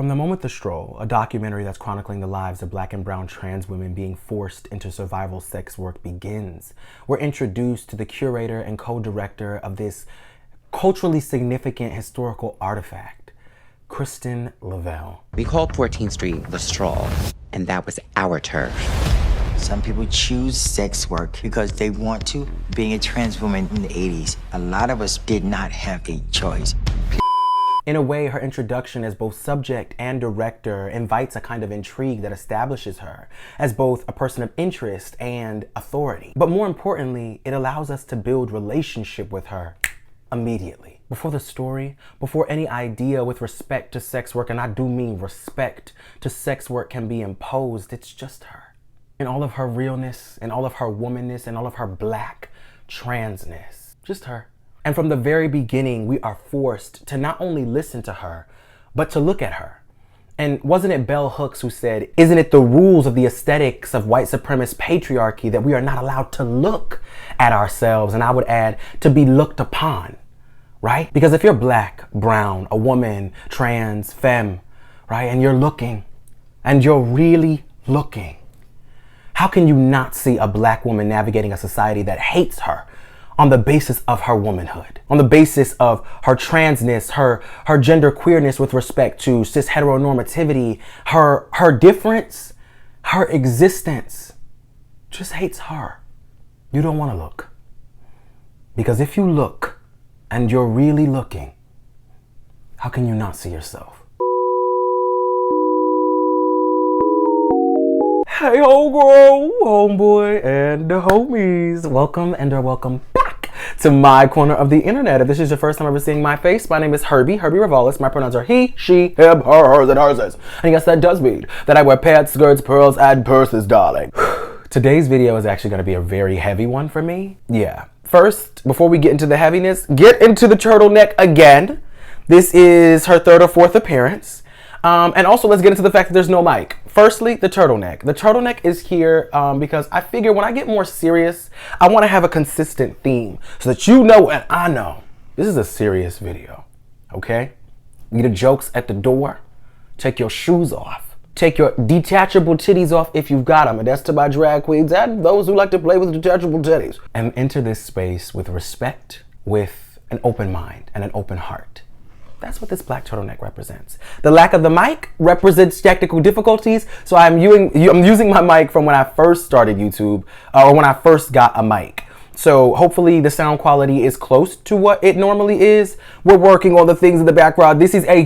From the moment the Stroll, a documentary that's chronicling the lives of Black and brown trans women being forced into survival sex work begins, we're introduced to the curator and co-director of this culturally significant historical artifact, Kristen Lavelle. We called 14th Street the Stroll, and that was our turf. Some people choose sex work because they want to. Being a trans woman in the 80s, a lot of us did not have a choice. In a way, her introduction as both subject and director invites a kind of intrigue that establishes her as both a person of interest and authority. But more importantly, it allows us to build relationship with her immediately. Before the story, before any idea with respect to sex work, and I do mean respect to sex work, can be imposed, it's just her. In all of her realness, in all of her womanness, in all of her Black transness, just her. And from the very beginning, we are forced to not only listen to her, but to look at her. And wasn't it Bell Hooks who said, isn't it the rules of the aesthetics of white supremacist patriarchy that we are not allowed to look at ourselves? And I would add, to be looked upon, right? Because if you're Black, brown, a woman, trans, femme, right? And you're looking, and you're really looking, how can you not see a Black woman navigating a society that hates her on the basis of her womanhood, on the basis of her transness, her gender queerness with respect to cis heteronormativity, her difference, her existence, just hates her? You don't want to look. Because if you look and you're really looking, how can you not see yourself? Hey, homegirl, homeboy, and the homies. Welcome and welcome back to my corner of the internet. If this is your first time ever seeing my face, my name is Herbie Revalis. My pronouns are he, she, him, her, hers, and herses. And yes, that does mean that I wear pants, skirts, pearls, and purses, darling. Today's video is actually going to be a very heavy one for me. Yeah. First, before we get into the heaviness, get into the turtleneck again. This is her third or fourth appearance. And also, let's get into the fact that there's no mic. Firstly, the turtleneck. The turtleneck is here because I figure when I get more serious, I want to have a consistent theme so that you know and I know this is a serious video, okay? Leave the jokes at the door. Take your shoes off. Take your detachable titties off if you've got them. And that's to my drag queens and those who like to play with detachable titties. And enter this space with respect, with an open mind and an open heart. That's what this black turtleneck represents. The lack of the mic represents technical difficulties. So I'm using my mic from when I first started YouTube, or when I first got a mic. So hopefully the sound quality is close to what it normally is. We're working on the things in the background. This is a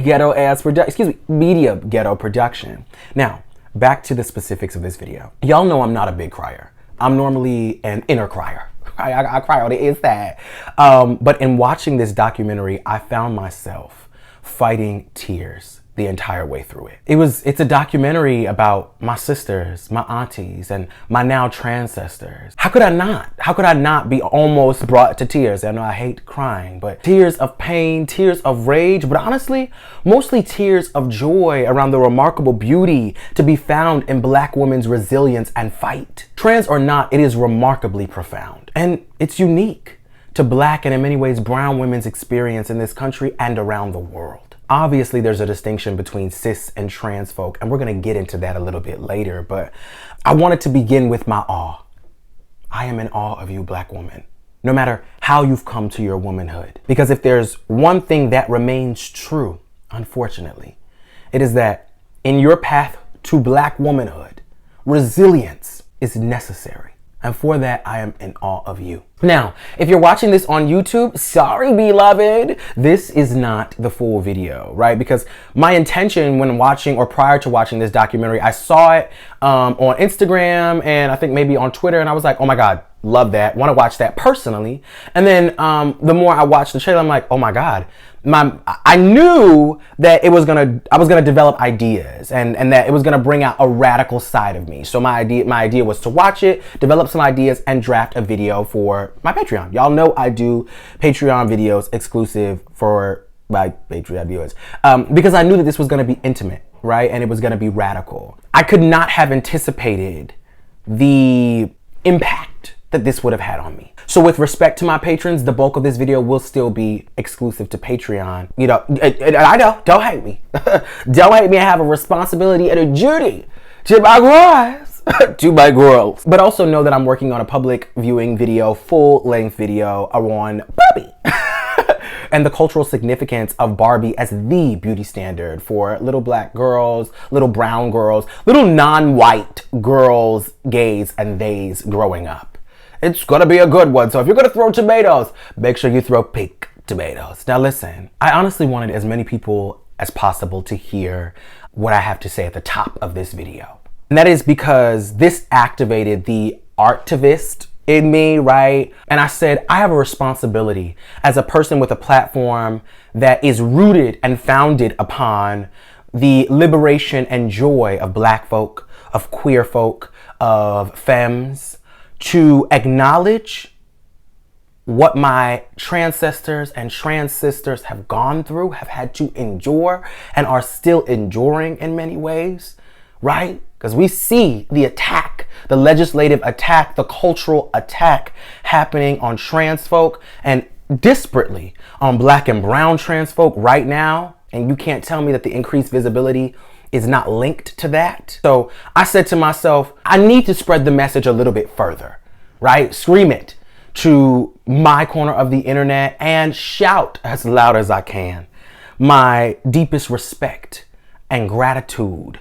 media ghetto production. Now, back to the specifics of this video. Y'all know I'm not a big crier. I'm normally an inner crier. I cry on the inside. But in watching this documentary, I found myself fighting tears the entire way through it. It's a documentary about my sisters, my aunties, and my now trans sisters. How could I not? How could I not be almost brought to tears? I know I hate crying, but tears of pain, tears of rage, but honestly, mostly tears of joy around the remarkable beauty to be found in Black women's resilience and fight. Trans or not, it is remarkably profound. And it's unique to Black and in many ways brown women's experience in this country and around the world. Obviously, there's a distinction between cis and trans folk, and we're gonna get into that a little bit later, but I wanted to begin with my awe. I am in awe of you, Black woman, no matter how you've come to your womanhood. Because if there's one thing that remains true, unfortunately, it is that in your path to Black womanhood, resilience is necessary. And for that, I am in awe of you. Now, if you're watching this on YouTube, sorry, beloved, this is not the full video, right? Because my intention when watching or prior to watching this documentary, I saw it on Instagram and I think maybe on Twitter, and I was like, oh my God, love that, want to watch that personally. And then the more I watched the trailer, I'm like, oh my God, I knew that I was gonna develop ideas and that it was gonna bring out a radical side of me. So my idea was to watch it, develop some ideas, and draft a video for my Patreon. Y'all know I do Patreon videos exclusive for my Patreon viewers because I knew that this was gonna be intimate, right? And it was gonna be radical. I could not have anticipated the impact that this would have had on me. So with respect to my patrons, the bulk of this video will still be exclusive to Patreon. You know, I know, don't hate me. Don't hate me. I have a responsibility and a duty to my girls. To my girls. But also know that I'm working on a public viewing video, full-length video on Barbie. And the cultural significance of Barbie as the beauty standard for little black girls, little brown girls, little non-white girls, gays, and theys growing up. It's gonna be a good one. So if you're gonna throw tomatoes, make sure you throw pink tomatoes. Now listen, I honestly wanted as many people as possible to hear what I have to say at the top of this video. And that is because this activated the artivist in me, right? And I said, I have a responsibility as a person with a platform that is rooted and founded upon the liberation and joy of black folk, of queer folk, of femmes, to acknowledge what my trans sisters and trans sisters have gone through, have had to endure, and are still enduring in many ways, right? Because we see the attack, the legislative attack, the cultural attack happening on trans folk and disparately on black and brown trans folk right now. And you can't tell me that the increased visibility is not linked to that. So I said to myself, I need to spread the message a little bit further, right? Scream it to my corner of the internet and shout as loud as I can my deepest respect and gratitude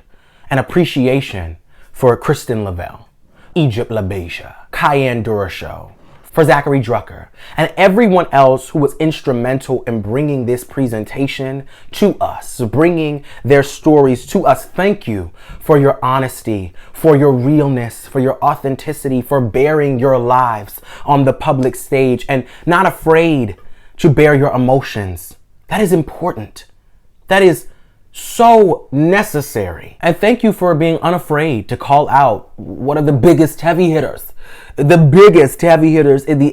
and appreciation for Kristen Lavelle, Egypt LaBeija, Cayenne Durashow, for Zachary Drucker, and everyone else who was instrumental in bringing this presentation to us, bringing their stories to us. Thank you for your honesty, for your realness, for your authenticity, for bearing your lives on the public stage and not afraid to bear your emotions. That is important. That is so necessary. And thank you for being unafraid to call out one of the biggest heavy hitters in the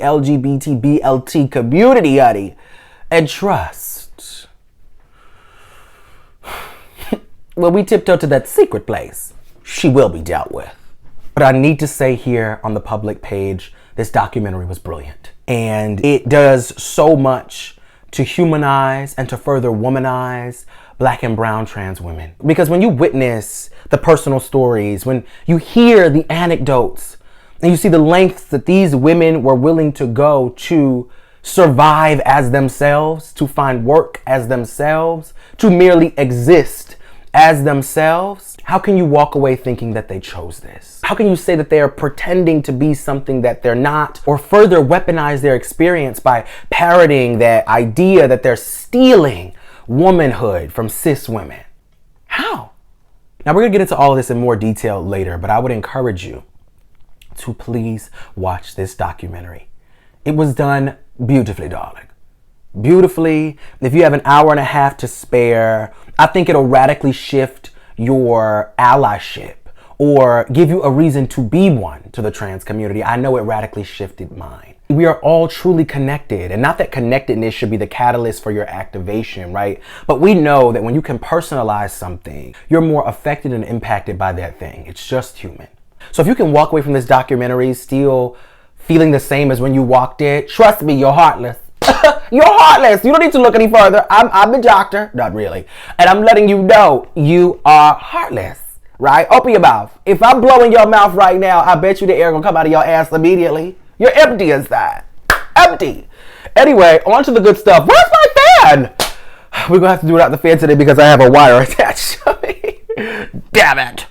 LGBT BLT community, honey. And trust, when we tiptoe to that secret place, she will be dealt with. But I need to say here on the public page, this documentary was brilliant. And it does so much to humanize and to further womanize black and brown trans women. Because when you witness the personal stories, when you hear the anecdotes, and you see the lengths that these women were willing to go to survive as themselves, to find work as themselves, to merely exist as themselves, how can you walk away thinking that they chose this? How can you say that they are pretending to be something that they're not, or further weaponize their experience by parroting that idea that they're stealing womanhood from cis women? How? Now we're gonna get into all of this in more detail later, but I would encourage you to please watch this documentary. It was done beautifully, darling. Beautifully. If you have an hour and a half to spare, I think it'll radically shift your allyship or give you a reason to be one to the trans community. I know it radically shifted mine. We are all truly connected, and not that connectedness should be the catalyst for your activation, right? But we know that when you can personalize something, you're more affected and impacted by that thing. It's just human. So if you can walk away from this documentary still feeling the same as when you walked in, trust me, you're heartless. You're heartless. You don't need to look any further. I'm the doctor. Not really. And I'm letting you know you are heartless, right? Open your mouth. If I'm blowing your mouth right now, I bet you the air gonna come out of your ass immediately. You're empty inside. Empty. Anyway, on to the good stuff. Where's my fan? We're gonna have to do it without the fan today because I have a wire attached to me. Damn it.